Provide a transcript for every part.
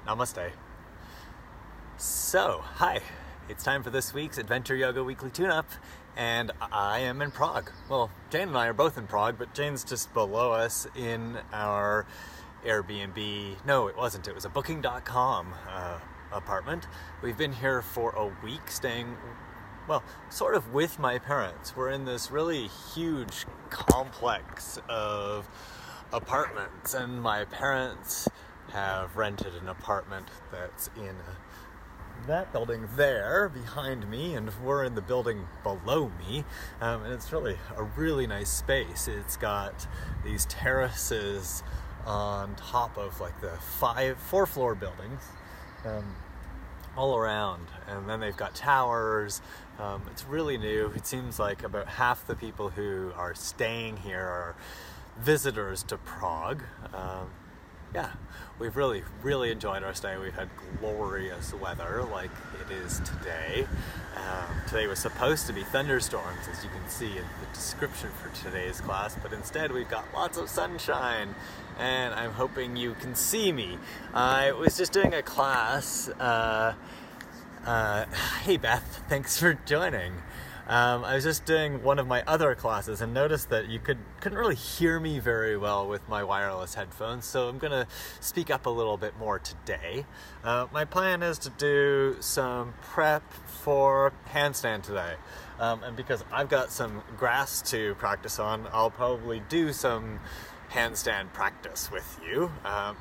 Namaste. So, hi. It's time for this week's Adventure Yoga Weekly Tune-Up, and I am in Prague. Well, Jane and I are both in Prague, but Jane's just below us in our Airbnb. No, it wasn't. It was a Booking.com apartment. We've been here for a week, staying, well, sort of with my parents. We're in this really huge complex of apartments, and my parents have rented an apartment that's in that building there behind me, and we're in the building below me, and it's really a really nice space. It's got these terraces on top of like the 4-floor buildings all around, and then they've got towers. It's really new. It seems like about half the people who are staying here are visitors to Prague. Yeah, we've really enjoyed our stay. We've had glorious weather like it is today. Today was supposed to be thunderstorms, as you can see in the description for today's class, but instead we've got lots of sunshine, and I'm hoping you can see me. I was just doing a class. Hey Beth, thanks for joining. I was just doing one of my other classes and noticed that you couldn't really hear me very well with my wireless headphones, so I'm going to speak up a little bit more today. My plan is to do some prep for handstand today, and because I've got some grass to practice on, I'll probably do some handstand practice with you,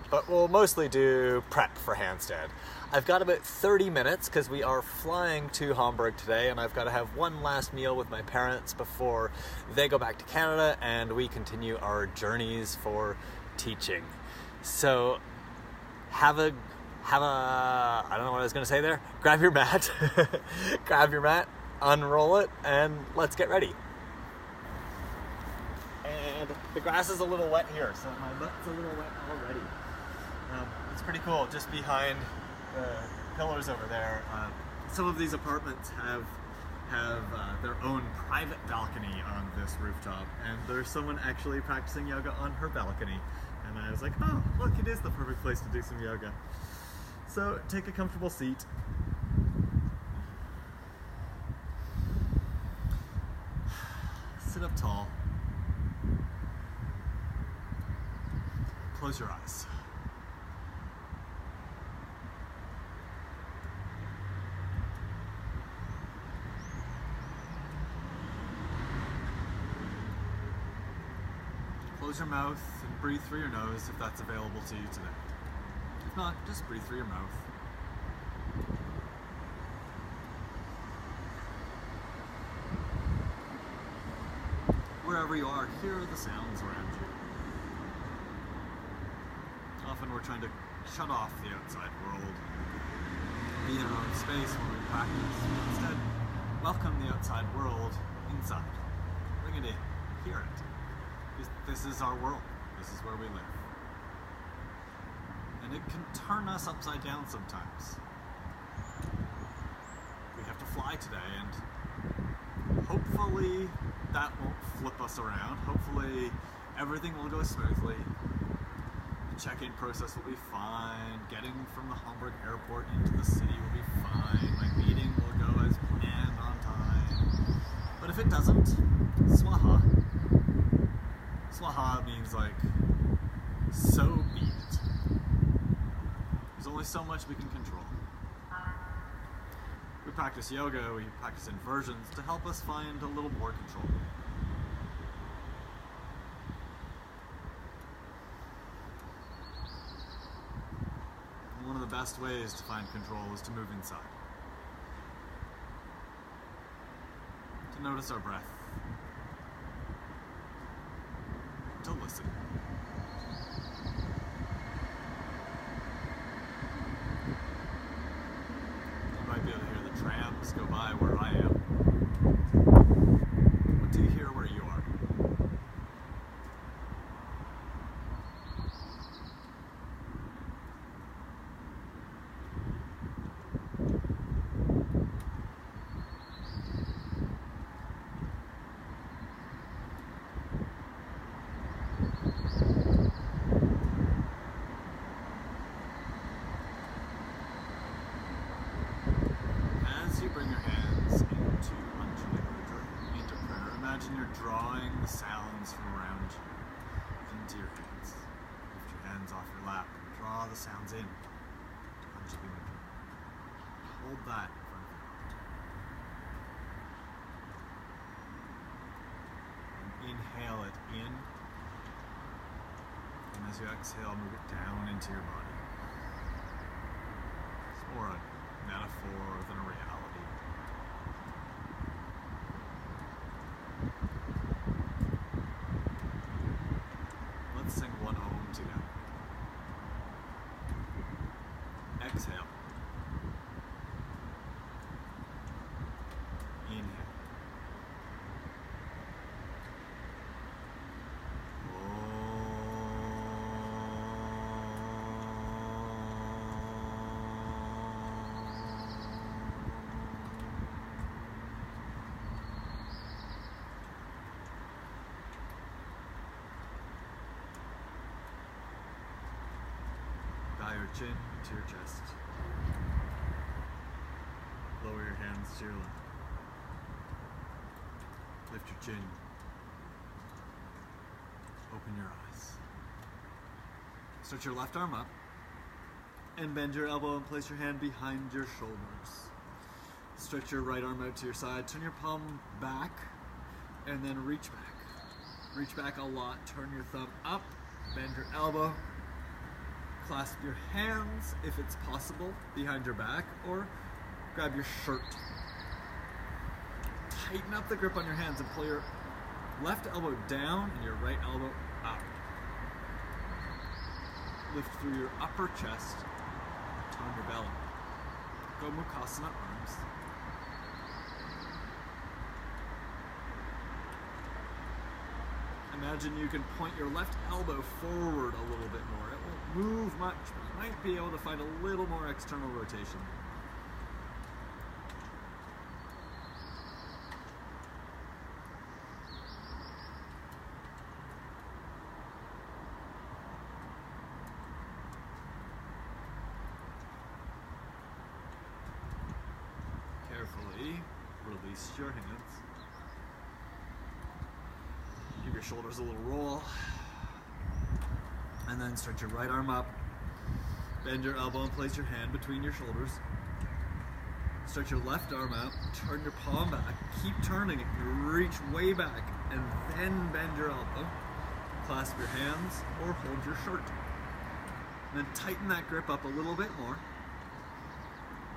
but we'll mostly do prep for handstand. I've got about 30 minutes because we are flying to Hamburg today, and I've got to have one last meal with my parents before they go back to Canada and we continue our journeys for teaching. So I don't know what I was going to say there. Grab your mat, unroll it, and let's get ready. And the grass is a little wet here, so my butt's a little wet already. It's pretty cool. Just behind the pillars over there, some of these apartments have their own private balcony on this rooftop, and there's someone actually practicing yoga on her balcony, and I was like, oh, look, it is the perfect place to do some yoga. So take a comfortable seat. Sit up tall. Close your eyes. Close your mouth and breathe through your nose if that's available to you today. If not, just breathe through your mouth. Wherever you are, hear the sounds around you. Often we're trying to shut off the outside world, be in our own space when we practice. Instead, welcome the outside world inside. Bring it in. Hear it. This is our world. This is where we live. And it can turn us upside down sometimes. We have to fly today, and hopefully that won't flip us around. Hopefully everything will go smoothly. The check-in process will be fine. Getting from the Hamburg airport into the city will be fine. My meeting will go as planned on time. But if it doesn't, swaha. Swaha means like, so be it. There's only so much we can control. We practice yoga, we practice inversions to help us find a little more control. And one of the best ways to find control is to move inside. To notice our breath. To listen. You might be able to hear the trams go by where I am. What do you hear where you are? drawing the sounds from around you into your hands. Lift your hands off your lap and draw the sounds in onto the imagery. Hold that in front of you. And inhale it in. And as you exhale, move it down into your body. It's more a metaphor than a reality. Let's sing one Om together. Exhale. Inhale. Bow your chin to your chest. Lower your hands to your lap. Lift your chin. Open your eyes. Stretch your left arm up and bend your elbow and place your hand behind your shoulders. Stretch your right arm out to your side. Turn your palm back and then reach back. Reach back a lot. Turn your thumb up. Bend your elbow. Clasp your hands, if it's possible, behind your back, or grab your shirt. Tighten up the grip on your hands and pull your left elbow down and your right elbow up. Lift through your upper chest, tone your belly. Gomukhasana arms. Imagine you can point your left elbow forward a little bit more. It won't move much, but you might be able to find a little more external rotation. Carefully release your hands. Give your shoulders a little roll. And then stretch your right arm up. Bend your elbow and place your hand between your shoulders. Stretch your left arm out. Turn your palm back. Keep turning it. You reach way back. And then bend your elbow. Clasp your hands or hold your shirt. And then tighten that grip up a little bit more.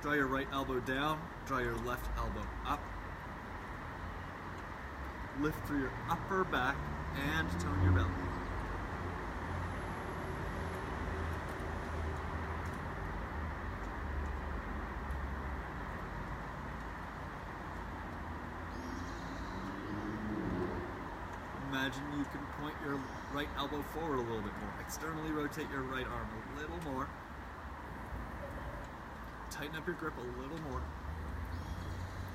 Draw your right elbow down. Draw your left elbow up. Lift through your upper back and tone your belly. Imagine you can point your right elbow forward a little bit more. Externally rotate your right arm a little more. Tighten up your grip a little more.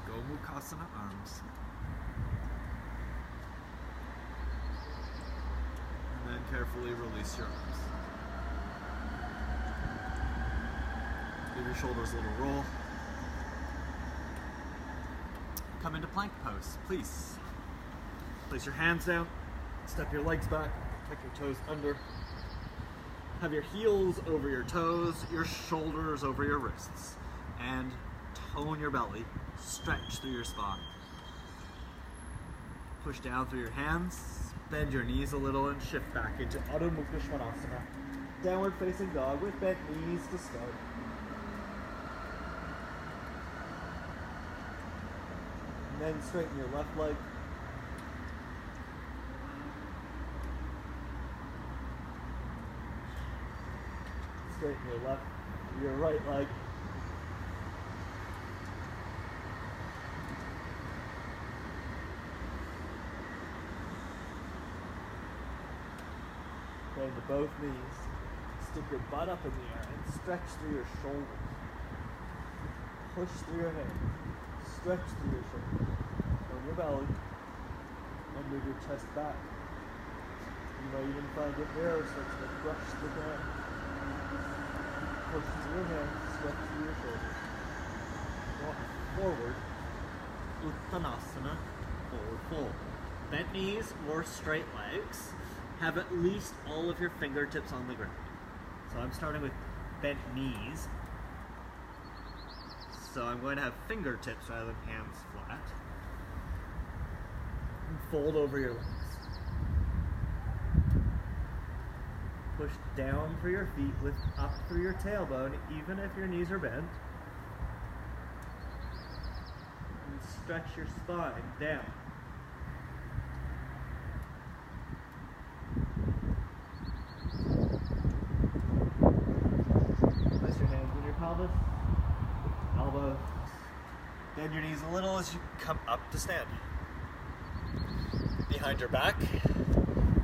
Gomukhasana arms. And then carefully release your arms. Give your shoulders a little roll. Come into plank pose, please. Place your hands down, step your legs back, tuck your toes under. Have your heels over your toes, your shoulders over your wrists. And tone your belly, stretch through your spine. Push down through your hands. Bend your knees a little and shift back into Adho Mukha Svanasana. Downward facing dog with bent knees to start. And then straighten your left leg. Straighten your right leg. Bend to both knees. Stick your butt up in the air and stretch through your shoulders. Push through your head. Stretch through your shoulders. Turn your belly. And move your chest back. You might even find your hair starts to brush the ground. Push through your hands. Stretch through your shoulders. Walk forward. Uttanasana. Forward fold. bent knees or straight legs. Have at least all of your fingertips on the ground. So I'm starting with bent knees. So I'm going to have fingertips rather than hands flat. And fold over your legs. Push down through your feet, lift up through your tailbone, even if your knees are bent. And stretch your spine down. Place your hands in your pelvis, elbows. Bend your knees a little as you come up to stand. Behind your back,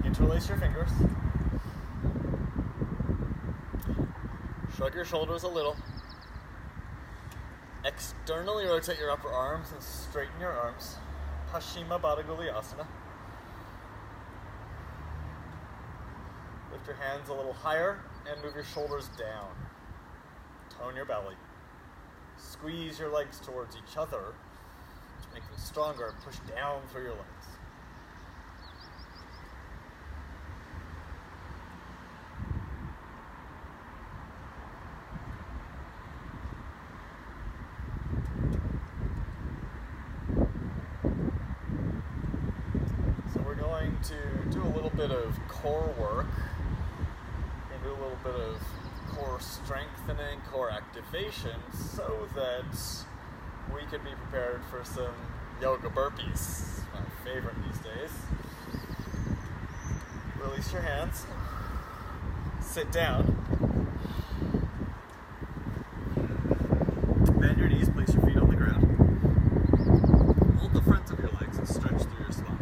interlace your fingers. Shrug your shoulders a little. Externally rotate your upper arms and straighten your arms. Paschimottanasana Baddha-Kolasana. Lift your hands a little higher and move your shoulders down. Tone your belly. Squeeze your legs towards each other to make them stronger and push down through your legs. To do a little bit of core work and do a little bit of core strengthening, core activation, so that we can be prepared for some yoga burpees. My favorite these days. Release your hands. Sit down. Bend your knees, place your feet on the ground. Hold the front of your legs and stretch through your spine.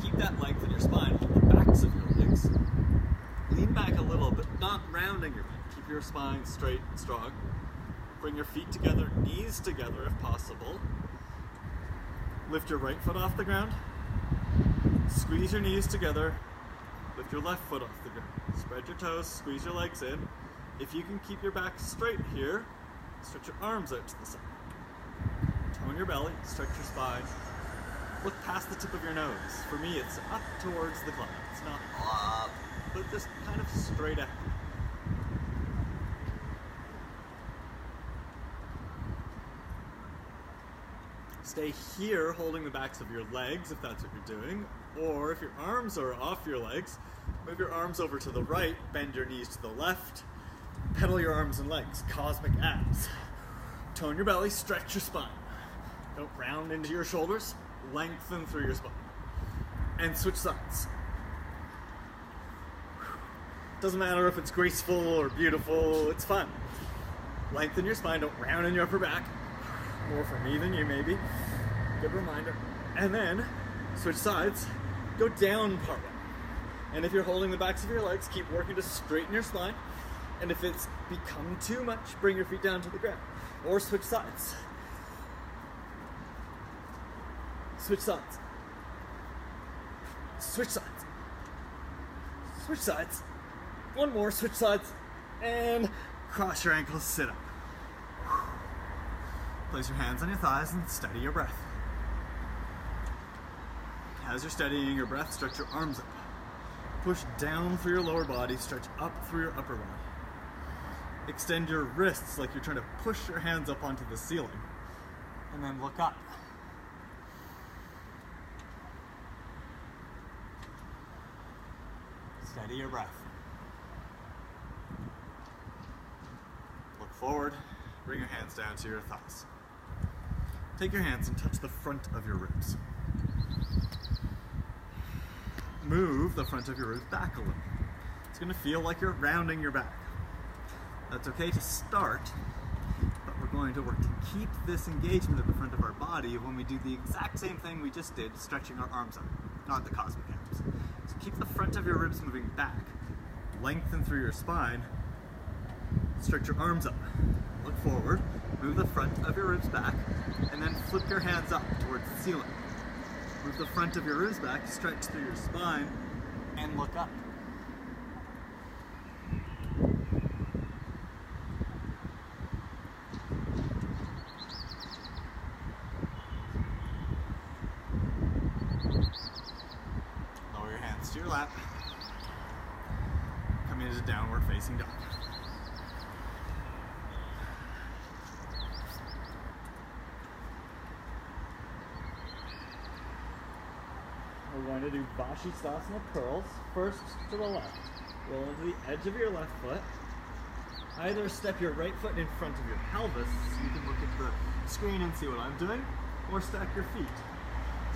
Keep that length in your spine, hold the backs of your legs. Lean back a little, but not rounding your back. Keep your spine straight and strong. Bring your feet together, knees together if possible. Lift your right foot off the ground. Squeeze your knees together. Lift your left foot off the ground. Spread your toes, squeeze your legs in. If you can keep your back straight here, stretch your arms out to the side. Tone your belly, stretch your spine. Look past the tip of your nose. For me, it's up towards the cloud. It's not up, but just kind of straight ahead. Stay here holding the backs of your legs if that's what you're doing, or if your arms are off your legs, move your arms over to the right, bend your knees to the left, pedal your arms and legs, cosmic abs. Tone your belly, stretch your spine. Don't round into your shoulders. Lengthen through your spine. And switch sides. Doesn't matter if it's graceful or beautiful, it's fun. Lengthen your spine, don't round in your upper back. More for me than you, maybe. Good reminder. And then, switch sides, go down part way. And if you're holding the backs of your legs, keep working to straighten your spine. And if it's become too much, bring your feet down to the ground. Or switch sides. Switch sides. Switch sides. Switch sides. One more, switch sides. And cross your ankles, sit up. Place your hands on your thighs and steady your breath. As you're steadying your breath, stretch your arms up. Push down through your lower body, stretch up through your upper body. Extend your wrists like you're trying to push your hands up onto the ceiling. And then look up. Steady your breath. Look forward. Bring your hands down to your thighs. Take your hands and touch the front of your ribs. Move the front of your ribs back a little. It's going to feel like you're rounding your back. That's okay to start, but we're going to work to keep this engagement at the front of our body when we do the exact same thing we just did, stretching our arms out, not the cosmic abs. So keep the front of your ribs moving back. Lengthen through your spine. Stretch your arms up. Look forward. Move the front of your ribs back, and then flip your hands up towards the ceiling. Move the front of your ribs back, stretch through your spine, and look up. downward facing dog. We're going to do Vashisthasana curls. First to the left. Roll into the edge of your left foot. Either step your right foot in front of your pelvis, so you can look at the screen and see what I'm doing, or stack your feet.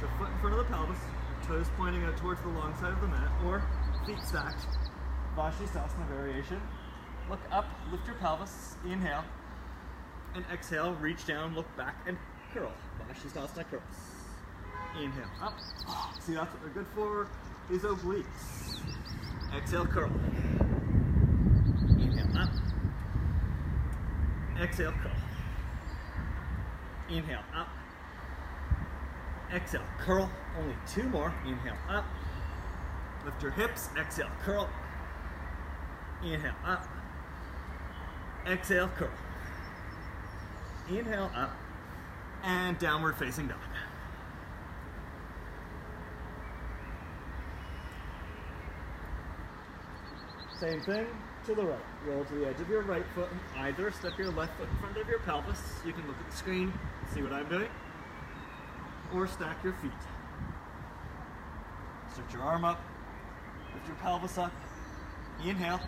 So foot in front of the pelvis, toes pointing out towards the long side of the mat, or feet stacked. Vashisthasana variation. Look up, lift your pelvis, inhale, and exhale, reach down, look back, and curl. Vashisthasana curls. Inhale, up. See, that's what they're good for, is obliques. Exhale, curl. Inhale, up. Exhale, curl. Inhale, up. Exhale, curl. Only two more. Inhale, up. Lift your hips. Exhale, curl. Inhale, up. Exhale, curl. Inhale, up. And downward facing dog. Same thing to the right. Roll to the edge of your right foot and either step your left foot in front of your pelvis. You can look at the screen, see what I'm doing, or stack your feet. Stretch your arm up, lift your pelvis up, inhale,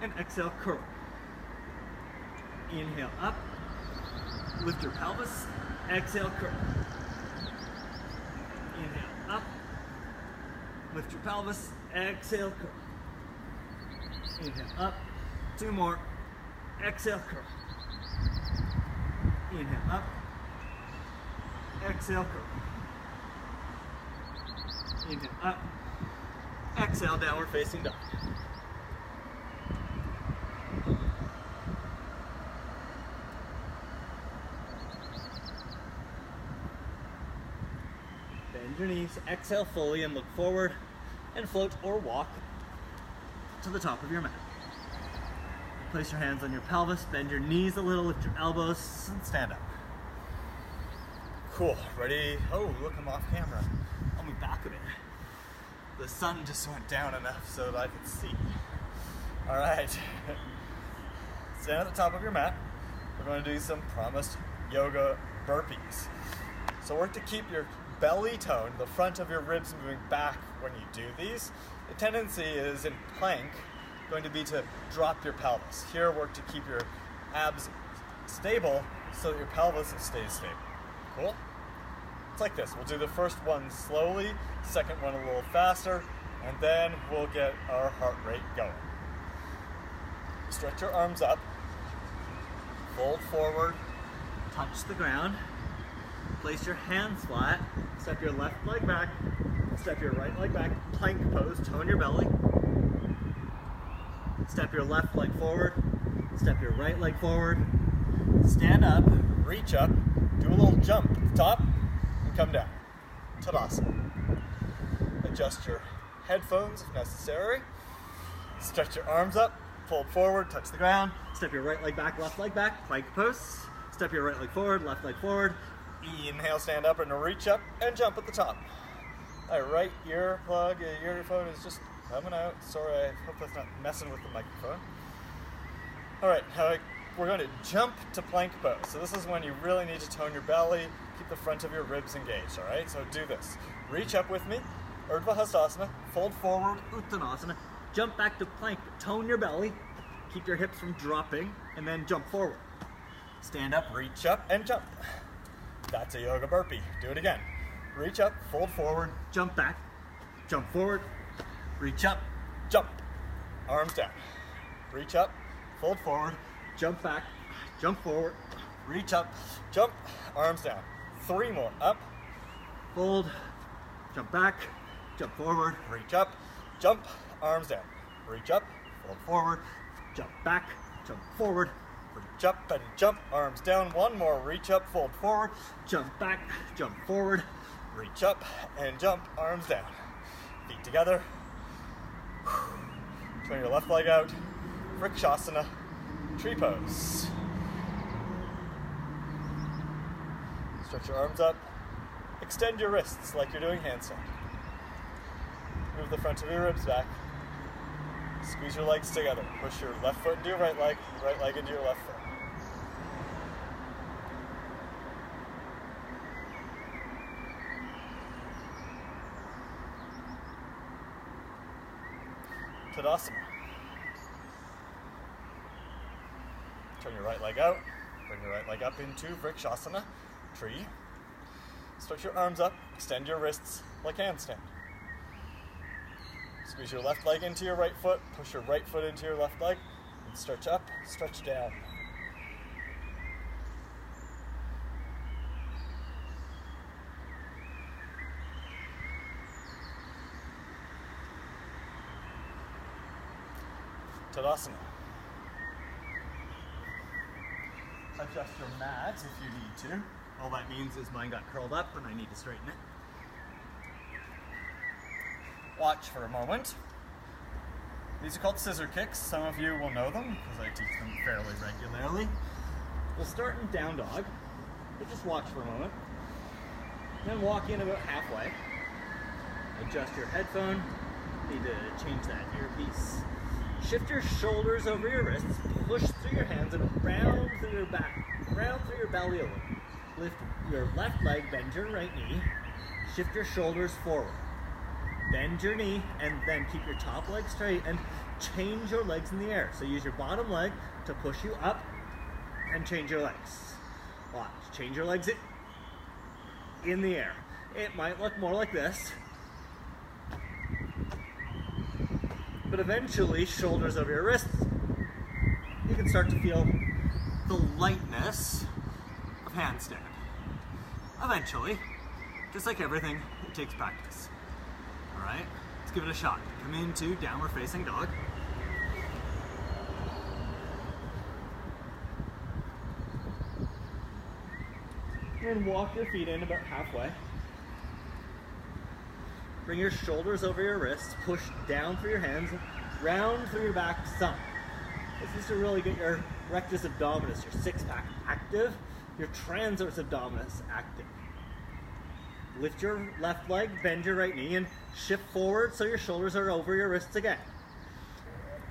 and exhale, curl. Inhale up, lift your pelvis, exhale, curl. Inhale up, lift your pelvis, exhale, curl. Inhale up, two more, exhale, curl. Inhale up, exhale, curl. Inhale up, exhale, downward facing dog. Bend your knees, exhale fully and look forward and float or walk to the top of your mat. Place your hands on your pelvis, bend your knees a little, lift your elbows, and stand up. Cool, ready? Oh, look, I'm off camera. I'll be back a bit. The sun just went down enough so that I could see. All right, stand at the top of your mat. We're going to do some promised yoga burpees. So work to keep your belly toned, the front of your ribs moving back when you do these. The tendency is in plank going to be to drop your pelvis. Here, work to keep your abs stable so that your pelvis stays stable. Cool? It's like this. We'll do the first one slowly, second one a little faster, and then we'll get our heart rate going. Stretch your arms up, fold forward, Touch the ground, place your hands flat, step your left leg back, step your right leg back, plank pose, tone your belly. Step your left leg forward, step your right leg forward, stand up, reach up, do a little jump at the top, and come down. Tadasana. Adjust your headphones if necessary. Stretch your arms up, fold forward, touch the ground. step your right leg back, left leg back, plank pose, step your right leg forward, left leg forward. Inhale, stand up and reach up and jump at the top. My right earplug, earphone is just coming out. Sorry, I hope that's not messing with the microphone. All right, we're going to jump to plank pose. So this is when you really need to tone your belly, keep the front of your ribs engaged, all right? So do this. Reach up with me, Urdhva Hastasana, fold forward, Uttanasana. Jump back to plank, but tone your belly, keep your hips from dropping, and then jump forward. stand up, reach up, and jump. That's a yoga burpee. Do it again. Reach up, fold forward, Jump back, jump forward, reach up, jump. Arms down. Reach up, fold forward, jump back, jump forward, reach up, jump, arms down. 3 more. Up, fold, jump back, jump forward, reach up, jump, arms down. Reach up, fold forward, jump back, jump forward, reach up and jump, arms down. 1 more. Reach up, fold forward, jump back, jump forward, reach up and jump, arms down. Feet together. Turn your left leg out. Vrikshasana, tree pose. Stretch your arms up. Extend your wrists like you're doing handstand. Move the front of your ribs back. Squeeze your legs together. Push your left foot into your right leg into your left foot. Tadasana. Turn your right leg out. Bring your right leg up into Vrikshasana, tree. Stretch your arms up. Extend your wrists like handstand. Squeeze your left leg into your right foot. Push your right foot into your left leg. And stretch up, stretch down. Tadasana. Adjust your mat if you need to. All that means is mine got curled up and I need to straighten it. Watch for a moment. These are called scissor kicks. Some of you will know them because I teach them fairly regularly. We'll start in down dog, but just watch for a moment. Then walk in about halfway. Adjust your headphone. Need to change that earpiece. Shift your shoulders over your wrists, push through your hands and round through your back, round through your belly a little. Lift your left leg, bend your right knee, shift your shoulders forward. Bend your knee and then keep your top leg straight and change your legs in the air. So use your bottom leg to push you up and change your legs. Watch, change your legs in the air. It might look more like this. But eventually, shoulders over your wrists, you can start to feel the lightness of handstand. Eventually, just like everything, it takes practice. All right, let's give it a shot. Come into downward facing dog. And walk your feet in about halfway. Bring your shoulders over your wrists, push down through your hands, round through your back some. This is to really get your rectus abdominis, your six-pack active, your transverse abdominis active. Lift your left leg, bend your right knee, and shift forward so your shoulders are over your wrists again.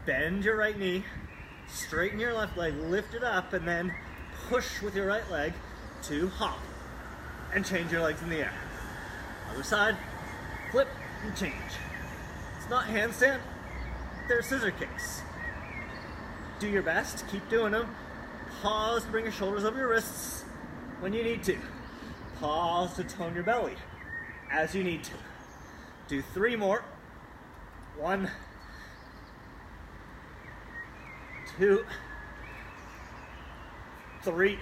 Bend your right knee, straighten your left leg, lift it up, and then push with your right leg to hop. And change your legs in the air. Other side. Flip and change. It's not handstand, they're scissor kicks. Do your best, keep doing them. Pause to bring your shoulders over your wrists when you need to. Pause to tone your belly as you need to. Do 3 more. 1, 2, 3.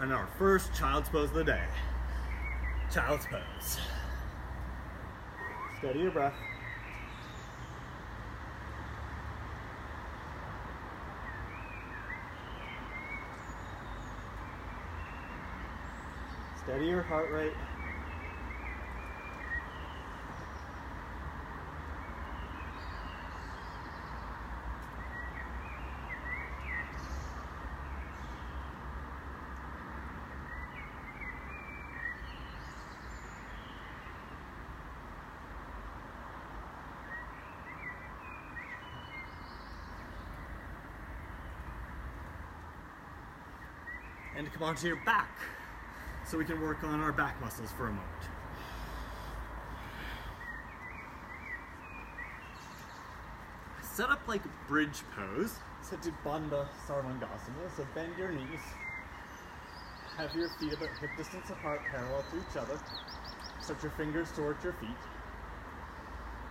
And our first child's pose of the day. Child's pose. Steady your breath. Steady your heart rate. And come onto your back so we can work on our back muscles for a moment. Set up like a bridge pose. Set to Bandha Sarvangasana, so bend your knees. Have your feet about hip distance apart, parallel to each other. Stretch your fingers towards your feet.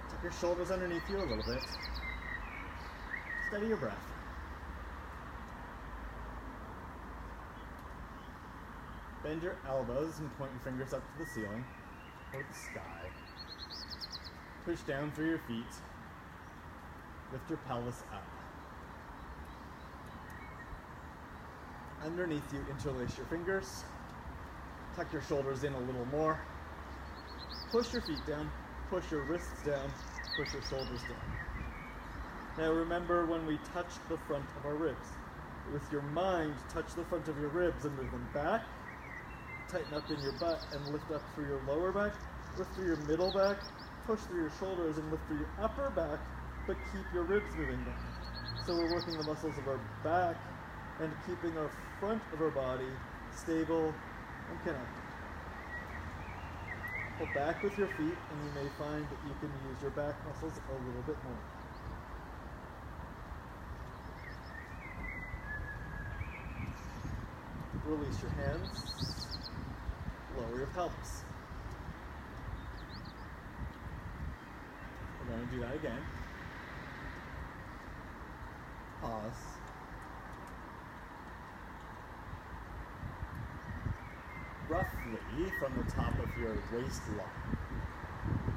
Tuck your shoulders underneath you a little bit. Steady your breath. Bend your elbows and point your fingers up to the ceiling or the sky. Push down through your feet. Lift your pelvis up. Underneath you, interlace your fingers. Tuck your shoulders in a little more. Push your feet down. Push your wrists down. Push your shoulders down. Now remember when we touch the front of our ribs. With your mind, touch the front of your ribs and move them back. Tighten up in your butt and lift up through your lower back, lift through your middle back, push through your shoulders and lift through your upper back, but keep your ribs moving down. So we're working the muscles of our back and keeping our front of our body stable and connected. Pull back with your feet, and you may find that you can use your back muscles a little bit more. Release your hands. Lower your pelvis. We're going to do that again. Pause. Roughly from the top of your waistline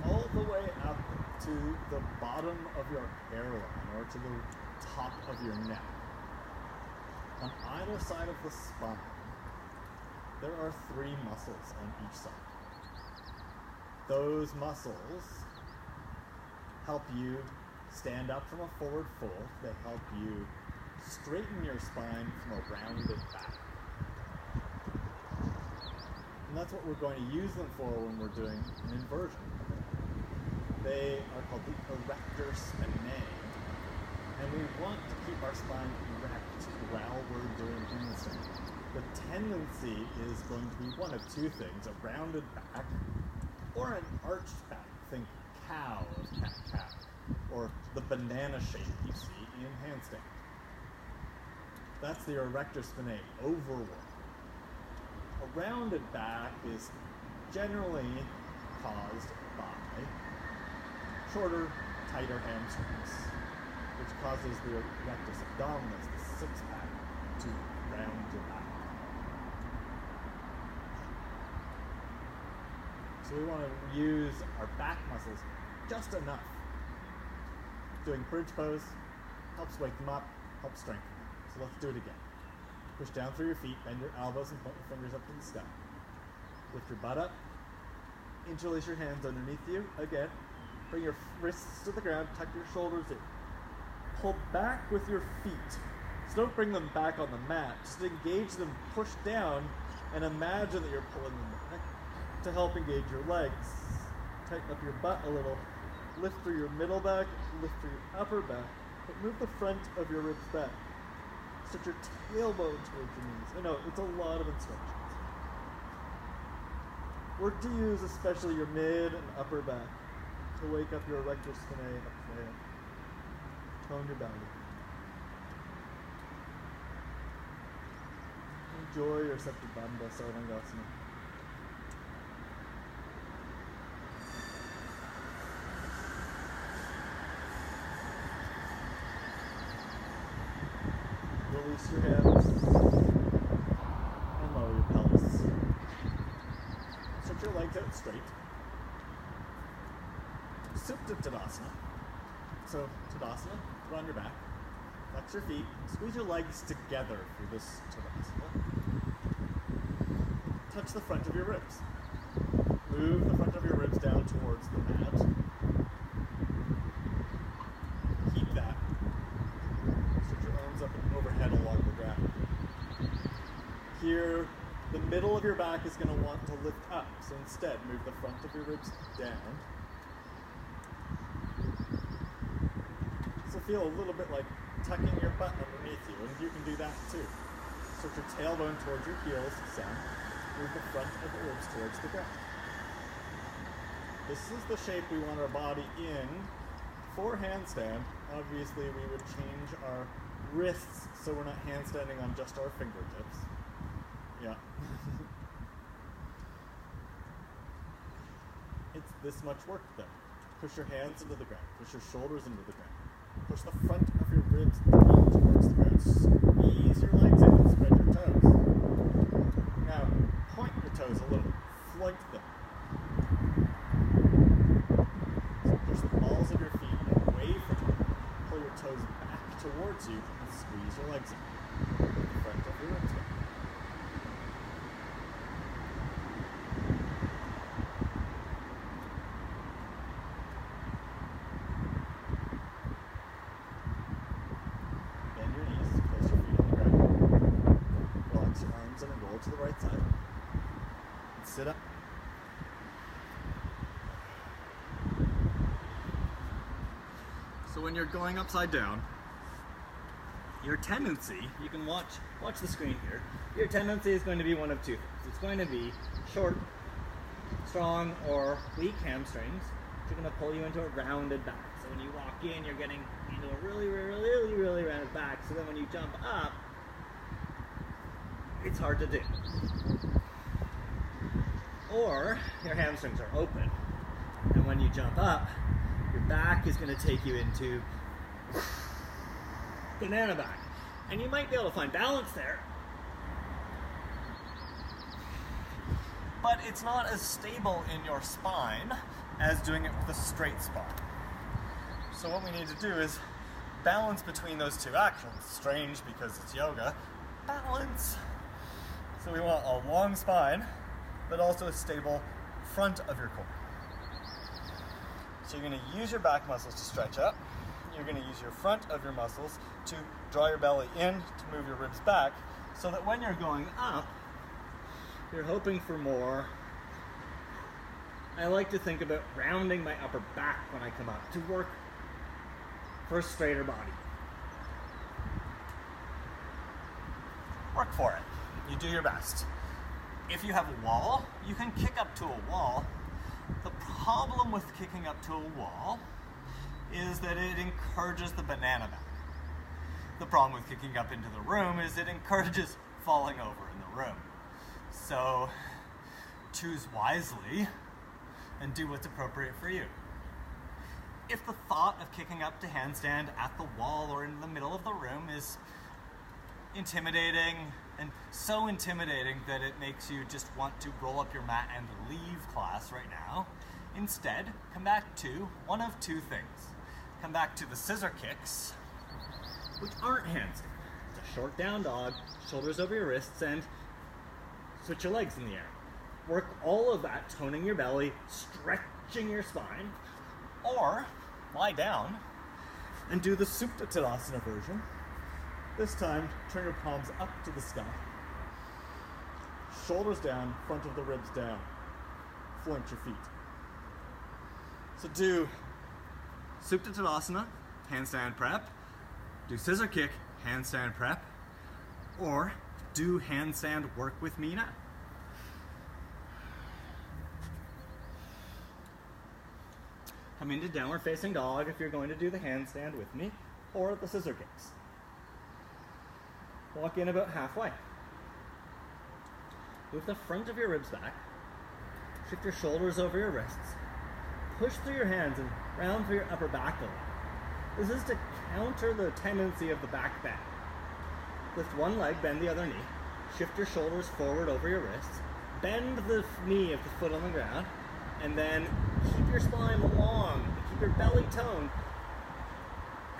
all the way up to the bottom of your hairline or to the top of your neck. On either side of the spine, there are 3 muscles on each side. Those muscles help you stand up from a forward fold. They help you straighten your spine from a rounded back. And that's what we're going to use them for when we're doing an inversion. They are called the erector spinae. And we want to keep our spine erect while we're doing handstand. The tendency is going to be one of 2 things, a rounded back or an arched back. Think cow of cat-cow, or the banana shape you see in handstand. That's the erector spinae, overwork. A rounded back is generally caused by shorter, tighter hamstrings, which causes the erectus abdominis, the 6-pack, to round your back. So we want to use our back muscles just enough. Doing bridge pose helps wake them up, helps strengthen them. So let's do it again. Push down through your feet, bend your elbows and point your fingers up to the sky. Lift your butt up. Interlace your hands underneath you. Again, bring your wrists to the ground, tuck your shoulders in. Pull back with your feet. So don't bring them back on the mat. Just engage them, push down, and imagine that you're pulling them back to help engage your legs. Tighten up your butt a little. Lift through your middle back, lift through your upper back, but move the front of your ribs back. Stretch your tailbone towards your knees. I know, it's a lot of instructions. Work to use especially your mid and upper back to wake up your erector spinae up there. Tone your belly. Enjoy your Satipatthana Sarvangasana. Release your hands and lower your pelvis. Stretch your legs out straight. Supta Tadasana. So, Tadasana, throw on your back. Flex your feet. Squeeze your legs together through this Tadasana. Touch the front of your ribs. Move the front of your ribs down towards the mat. Keep that. Stretch your arms up and overhead along the ground. Here, the middle of your back is going to want to lift up, so instead, move the front of your ribs down. So feel a little bit like tucking your butt underneath you, and you can do that too. Stretch your tailbone towards your heels, some. Move the front of the ribs towards the ground. This is the shape we want our body in. For handstand, obviously we would change our wrists so we're not handstanding on just our fingertips. Yeah. It's this much work though. Push your hands into the ground. Push your shoulders into the ground. Push the front of your ribs down towards the ground. Squeeze your legs in and spread your toes. Now, point your toes a little. Flank them. So push the balls of your feet away from you. Pull your toes back towards you and squeeze your legs in. The front of your ribs down. To the right side. And sit up. So So when you're going upside down, your tendency, you can watch the screen here, your tendency is going to be one of two things. It's going to be short, strong, or weak hamstrings, which are going to pull you into a rounded back. So when you walk in, you're getting into a really rounded back, so then when you jump up, it's hard to do. Or your hamstrings are open, and when you jump up, your back is going to take you into banana back. And you might be able to find balance there, but it's not as stable in your spine as doing it with a straight spine. So what we need to do is balance between those two actions. Strange because it's yoga. Balance. So we want a long spine, but also a stable front of your core. So you're going to use your back muscles to stretch up. You're going to use your front of your muscles to draw your belly in, to move your ribs back, so that when you're going up, you're hoping for more. I like to think about rounding my upper back when I come up to work for a straighter body. Work for it. You do your best. If you have a wall, you can kick up to a wall. The problem with kicking up to a wall is that it encourages the banana back. The problem with kicking up into the room is it encourages falling over in the room. So choose wisely and do what's appropriate for you. If the thought of kicking up to handstand at the wall or in the middle of the room is intimidating, and so intimidating that it makes you just want to roll up your mat and leave class right now, instead, come back to one of two things. Come back to the scissor kicks, which aren't handstand. It's a short down dog, shoulders over your wrists, and switch your legs in the air. Work all of that, toning your belly, stretching your spine, or lie down and do the Supta Tadasana version. This time, turn your palms up to the sky. Shoulders down, front of the ribs down. Flint your feet. So do Supta Tadasana, handstand prep. Do scissor kick, handstand prep. Or do handstand work with me now. Come into downward facing dog if you're going to do the handstand with me, or the scissor kicks. Walk in about halfway. Move the front of your ribs back. Shift your shoulders over your wrists. Push through your hands and round through your upper back a little. This is to counter the tendency of the back bend. Lift one leg, bend the other knee. Shift your shoulders forward over your wrists. Bend the knee of the foot on the ground. And then keep your spine long. Keep your belly toned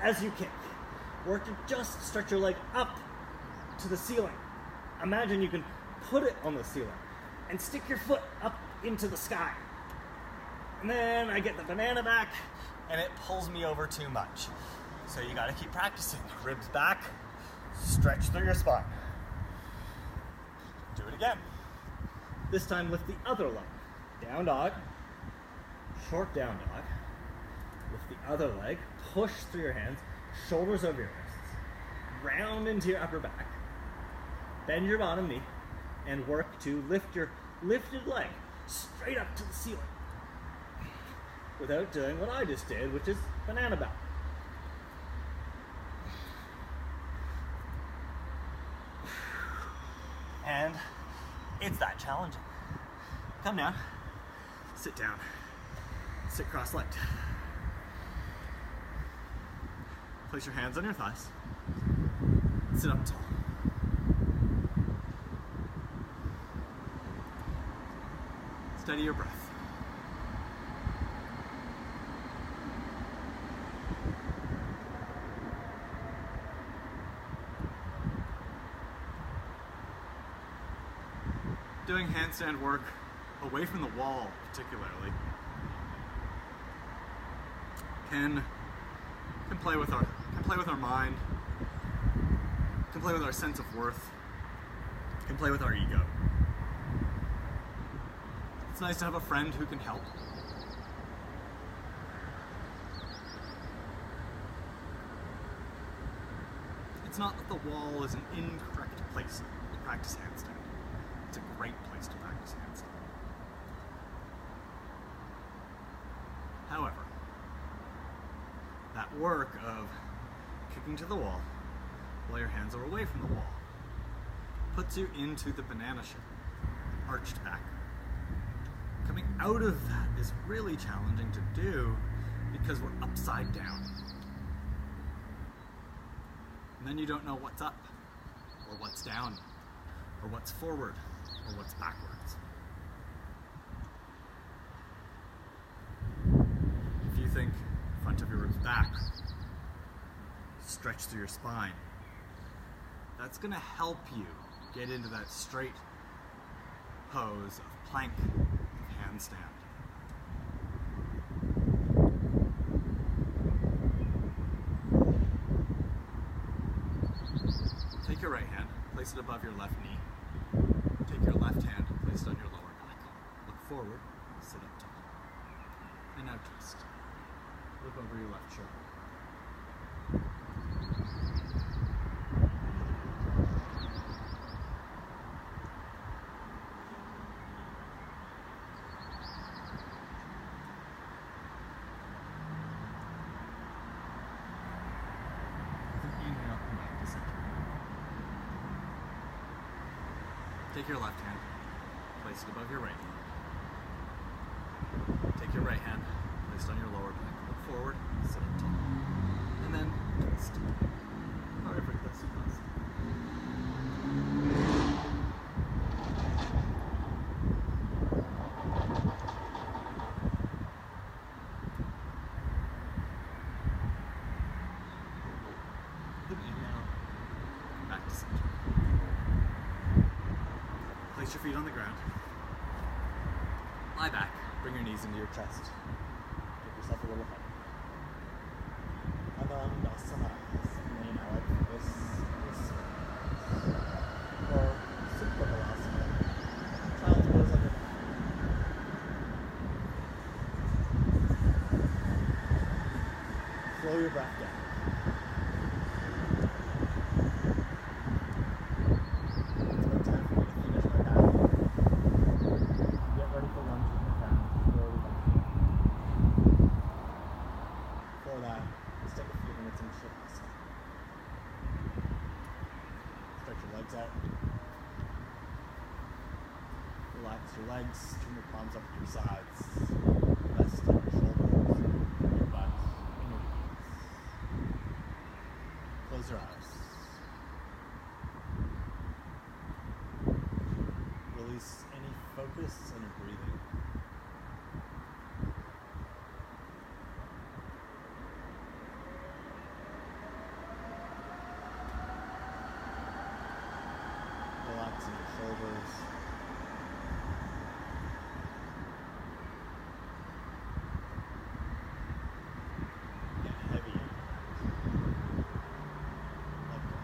as you kick. Work to just stretch your leg up to the ceiling. Imagine you can put it on the ceiling and stick your foot up into the sky. And then I get the banana back and it pulls me over too much. So you gotta keep practicing. Ribs back, stretch through your spine. Do it again. This time lift the other leg. Down dog, short down dog. Lift the other leg, push through your hands, shoulders over your wrists. Round into your upper back. Bend your bottom knee and work to lift your lifted leg straight up to the ceiling without doing what I just did, which is banana back. And it's that challenging. Come down, sit down, sit cross-legged. Place your hands on your thighs, sit up tall. Steady your breath. Doing handstand work away from the wall, particularly, can play with our mind, can play with our sense of worth, can play with our ego. It's nice to have a friend who can help. It's not that the wall is an incorrect place to practice handstand. It's a great place to practice handstand. However, that work of kicking to the wall while your hands are away from the wall puts you into the banana shape, arched back. Coming out of that is really challenging to do because we're upside down. And then you don't know what's up, or what's down, or what's forward, or what's backwards. If you think front of your ribs back, stretch through your spine, that's going to help you get into that straight pose of plank, of handstand. Take your right hand, place it above your left knee. Take your left hand, place it on your lower back. Look forward, sit up tall. And now twist. Look over your left shoulder. Take your left hand, place it above your right knee. Take your right hand, place it on your lower back. Look forward, sit up tall. And then twist. However, that's your best. Then inhale, back to center. Place your feet on the ground. Lie back. Bring your knees into your chest. Give yourself a little hug. Adandasana. Lean out like this. Or Supta. Child's pose like a slow your breath down. Out. Relax your legs, turn your palms up to your sides. Rest on your shoulders, your butt, and your knees. Close your eyes. Release any focus on your breathing. Relaxing your shoulders. Get heavy. Let go.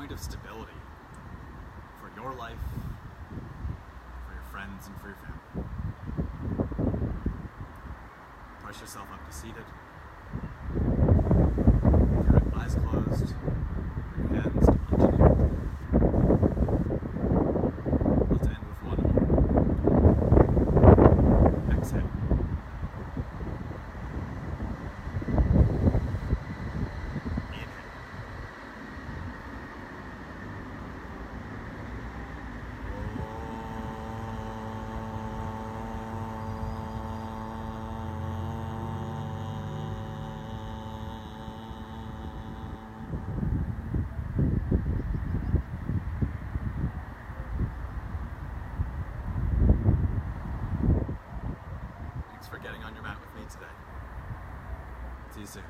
point of stability for your life, for your friends, and for your family. Push yourself up to seated. Your eyes closed, your hands unclenched. Let's end with one more. Exhale. For getting on your mat with me today. See you soon.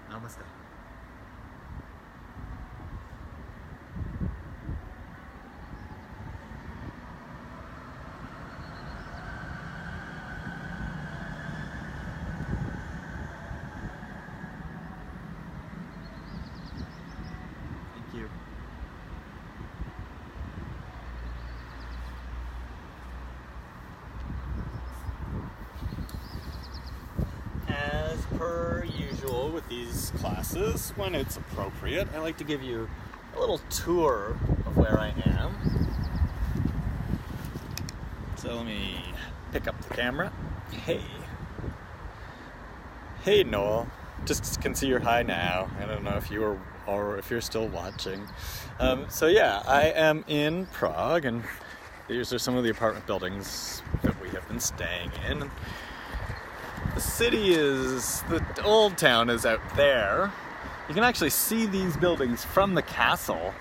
Namaste. Thank you. As per usual with these classes, when it's appropriate, I like to give you a little tour of where I am. So let me pick up the camera. Hey. Hey, Noel. Just can see you're high now. I don't know if you are or if you're still watching. So yeah, I am in Prague, and these are some of the apartment buildings that we have been staying in. The city the old town is out there. You can actually see these buildings from the castle.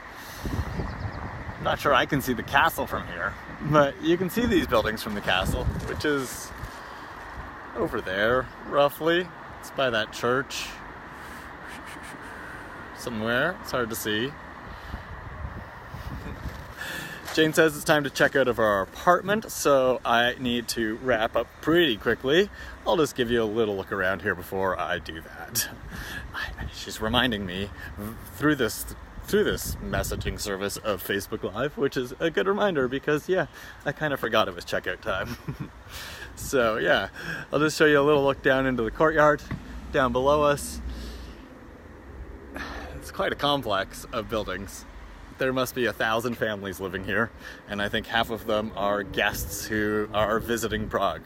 I'm not sure I can see the castle from here, but you can see these buildings from the castle, which is over there, roughly. It's by that church. Somewhere, it's hard to see. Jane says it's time to check out of our apartment, so I need to wrap up pretty quickly. I'll just give you a little look around here before I do that. She's reminding me through this messaging service of Facebook Live, which is a good reminder because, yeah, I kind of forgot it was checkout time. So, yeah, I'll just show you a little look down into the courtyard down below us. It's quite a complex of buildings. There must be 1,000 families living here, and I think half of them are guests who are visiting Prague.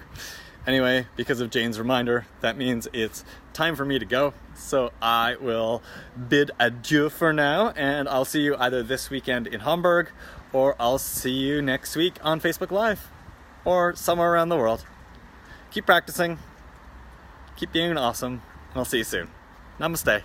Anyway, because of Jane's reminder, that means it's time for me to go. So I will bid adieu for now, and I'll see you either this weekend in Hamburg, or I'll see you next week on Facebook Live, or somewhere around the world. Keep practicing, keep being awesome, and I'll see you soon. Namaste.